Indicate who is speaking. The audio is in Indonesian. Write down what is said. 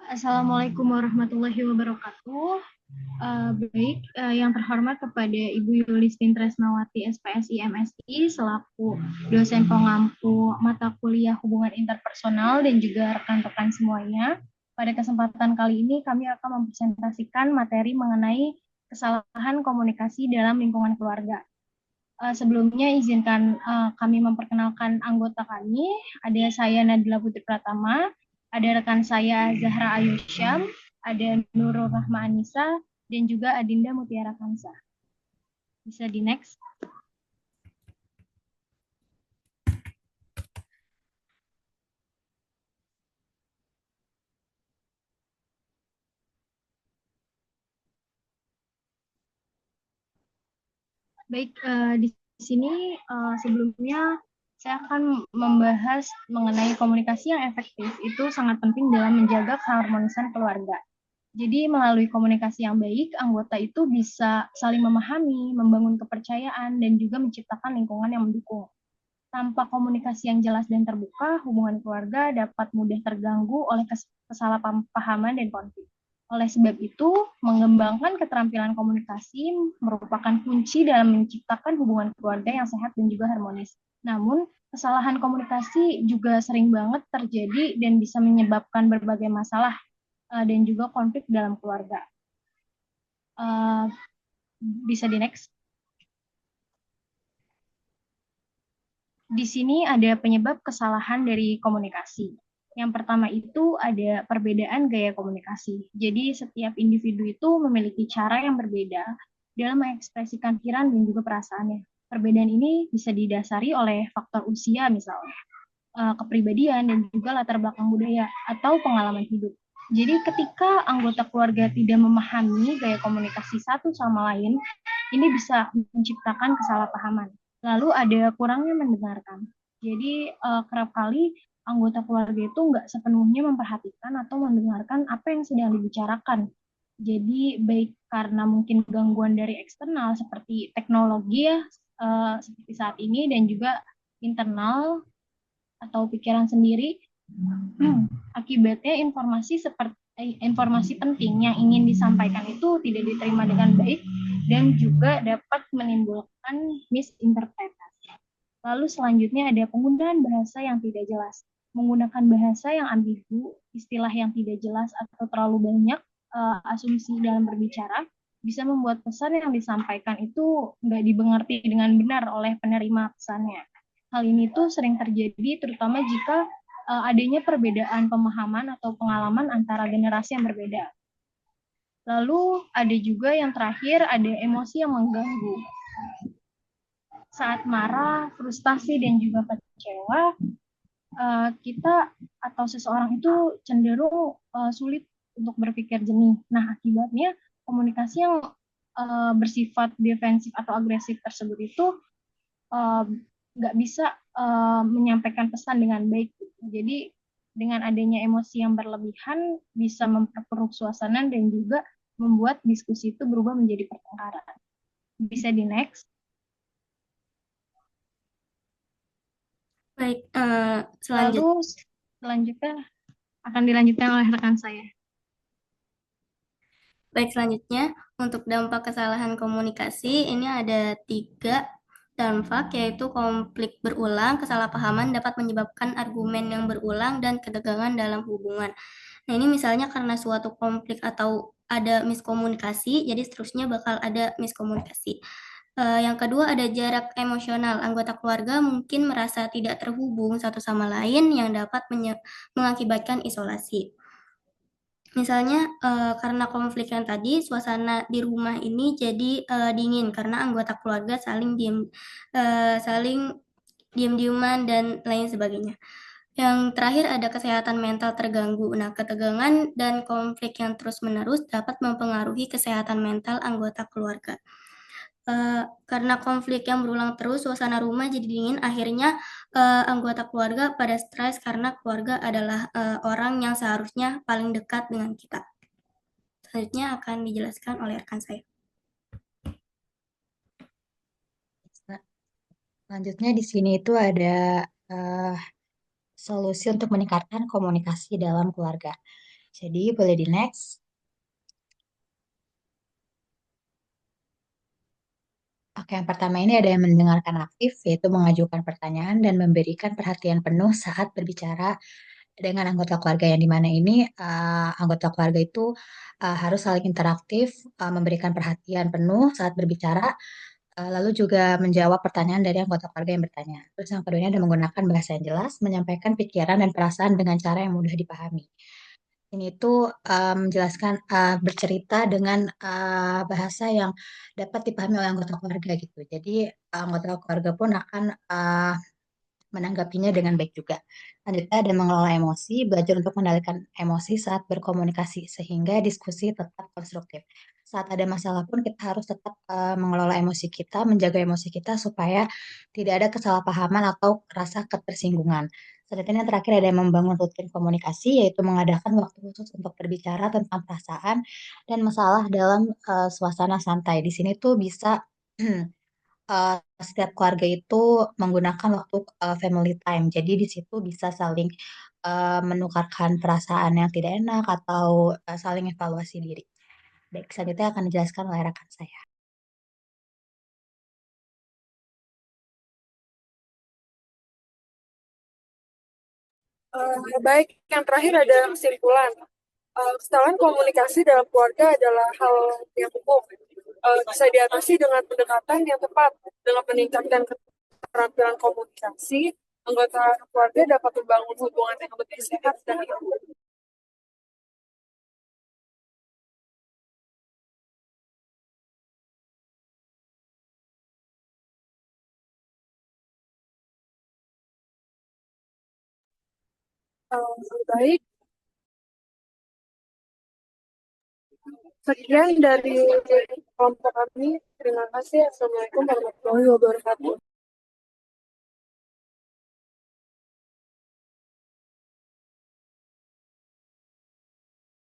Speaker 1: Assalamualaikum warahmatullahi wabarakatuh. Yang terhormat kepada Ibu Yulistin Tresnawati SPSI MSI selaku dosen pengampu mata kuliah hubungan interpersonal dan juga rekan-rekan semuanya. Pada kesempatan kali ini kami akan mempresentasikan materi mengenai kesalahan komunikasi dalam lingkungan keluarga. Sebelumnya izinkan kami memperkenalkan anggota kami. Ada saya Nadila Putri Pratama, ada rekan saya Zahra Ayusyam, ada Nurul Rahma Anissa, dan juga Adinda Mutiara Kansa. Bisa di next. Baik, di sini sebelumnya saya akan membahas mengenai komunikasi yang efektif. Itu sangat penting dalam menjaga keharmonisan keluarga. Jadi melalui komunikasi yang baik, anggota itu bisa saling memahami, membangun kepercayaan, dan juga menciptakan lingkungan yang mendukung. Tanpa komunikasi yang jelas dan terbuka, hubungan keluarga dapat mudah terganggu oleh kesalahpahaman dan konflik. Oleh sebab itu, mengembangkan keterampilan komunikasi merupakan kunci dalam menciptakan hubungan keluarga yang sehat dan juga harmonis. Namun, kesalahan komunikasi juga sering banget terjadi dan bisa menyebabkan berbagai masalah dan juga konflik dalam keluarga. Bisa di next. Di sini ada penyebab kesalahan dari komunikasi. Yang pertama itu ada perbedaan gaya komunikasi. Jadi setiap individu itu memiliki cara yang berbeda dalam mengekspresikan pikiran dan juga perasaannya. Perbedaan ini bisa didasari oleh faktor usia misalnya, kepribadian dan juga latar belakang budaya atau pengalaman hidup. Jadi ketika anggota keluarga tidak memahami gaya komunikasi satu sama lain, ini bisa menciptakan kesalahpahaman. Lalu ada kurangnya mendengarkan. Jadi kerap kali anggota keluarga itu nggak sepenuhnya memperhatikan atau mendengarkan apa yang sedang dibicarakan. Jadi baik karena mungkin gangguan dari eksternal seperti teknologi ya, seperti saat ini dan juga internal atau pikiran sendiri, akibatnya informasi penting yang ingin disampaikan itu tidak diterima dengan baik dan juga dapat menimbulkan misinterpretasi. Lalu selanjutnya ada penggunaan bahasa yang tidak jelas. Menggunakan bahasa yang ambigu, istilah yang tidak jelas atau terlalu banyak asumsi dalam berbicara bisa membuat pesan yang disampaikan itu nggak dimengerti dengan benar oleh penerima pesannya. Hal ini tuh sering terjadi terutama jika adanya perbedaan pemahaman atau pengalaman antara generasi yang berbeda. Lalu ada juga yang terakhir, ada emosi yang mengganggu. Saat marah, frustasi, dan juga kecewa, kita atau seseorang itu cenderung sulit untuk berpikir jernih. Nah, akibatnya komunikasi yang bersifat defensif atau agresif tersebut itu nggak bisa menyampaikan pesan dengan baik. Jadi dengan adanya emosi yang berlebihan bisa memperkeruh suasana dan juga membuat diskusi itu berubah menjadi pertengkaran. Bisa di next.
Speaker 2: Baik,
Speaker 1: Lalu selanjutnya akan dilanjutkan oleh rekan saya.
Speaker 2: selanjutnya untuk dampak kesalahan komunikasi ini ada 3 dampak, yaitu konflik berulang, kesalahpahaman dapat menyebabkan argumen yang berulang dan ketegangan dalam hubungan. Nah, ini misalnya karena suatu konflik atau ada miskomunikasi, jadi seterusnya bakal ada miskomunikasi. Yang kedua ada jarak emosional. Anggota keluarga mungkin merasa tidak terhubung satu sama lain yang dapat mengakibatkan isolasi. Misalnya karena konflik yang tadi, suasana di rumah ini jadi dingin karena anggota keluarga saling diam-diaman dan lain sebagainya. Yang terakhir ada kesehatan mental terganggu. Nah, ketegangan dan konflik yang terus-menerus dapat mempengaruhi kesehatan mental anggota keluarga. Karena konflik yang berulang terus, suasana rumah jadi dingin, akhirnya anggota keluarga pada stres karena keluarga adalah orang yang seharusnya paling dekat dengan kita. Selanjutnya akan dijelaskan oleh rekan saya.
Speaker 3: Selanjutnya di sini itu ada solusi untuk meningkatkan komunikasi dalam keluarga. Jadi boleh di next. Oke, yang pertama ini ada yang mendengarkan aktif, yaitu mengajukan pertanyaan dan memberikan perhatian penuh saat berbicara dengan anggota keluarga, yang dimana ini anggota keluarga itu harus saling interaktif, memberikan perhatian penuh saat berbicara, lalu juga menjawab pertanyaan dari anggota keluarga yang bertanya. Terus yang kedua ini ada menggunakan bahasa yang jelas, menyampaikan pikiran dan perasaan dengan cara yang mudah dipahami. Ini tuh menjelaskan, bercerita dengan bahasa yang dapat dipahami oleh anggota keluarga gitu. Jadi anggota keluarga pun akan menanggapinya dengan baik juga. Selanjutnya ada mengelola emosi, belajar untuk mengendalikan emosi saat berkomunikasi sehingga diskusi tetap konstruktif. Saat ada masalah pun kita harus tetap mengelola emosi kita, menjaga emosi kita supaya tidak ada kesalahpahaman atau rasa ketersinggungan. Selanjutnya yang terakhir ada yang membangun rutin komunikasi, yaitu mengadakan waktu khusus untuk berbicara tentang perasaan dan masalah dalam suasana santai. Di sini tuh bisa eh, setiap keluarga itu menggunakan waktu family time. Jadi di situ bisa saling menukarkan perasaan yang tidak enak atau saling evaluasi diri. Baik, selanjutnya akan dijelaskan oleh rekan saya.
Speaker 4: Baik, yang terakhir ada kesimpulan. Kesalahan komunikasi dalam keluarga adalah hal yang umum. Bisa diatasi dengan pendekatan yang tepat. Dengan meningkatkan keterampilan komunikasi, anggota keluarga dapat membangun hubungan yang lebih sehat dan harmonis. Baik, sekian dari kelompok kami. Terima kasih. Assalamualaikum warahmatullahi wabarakatuh.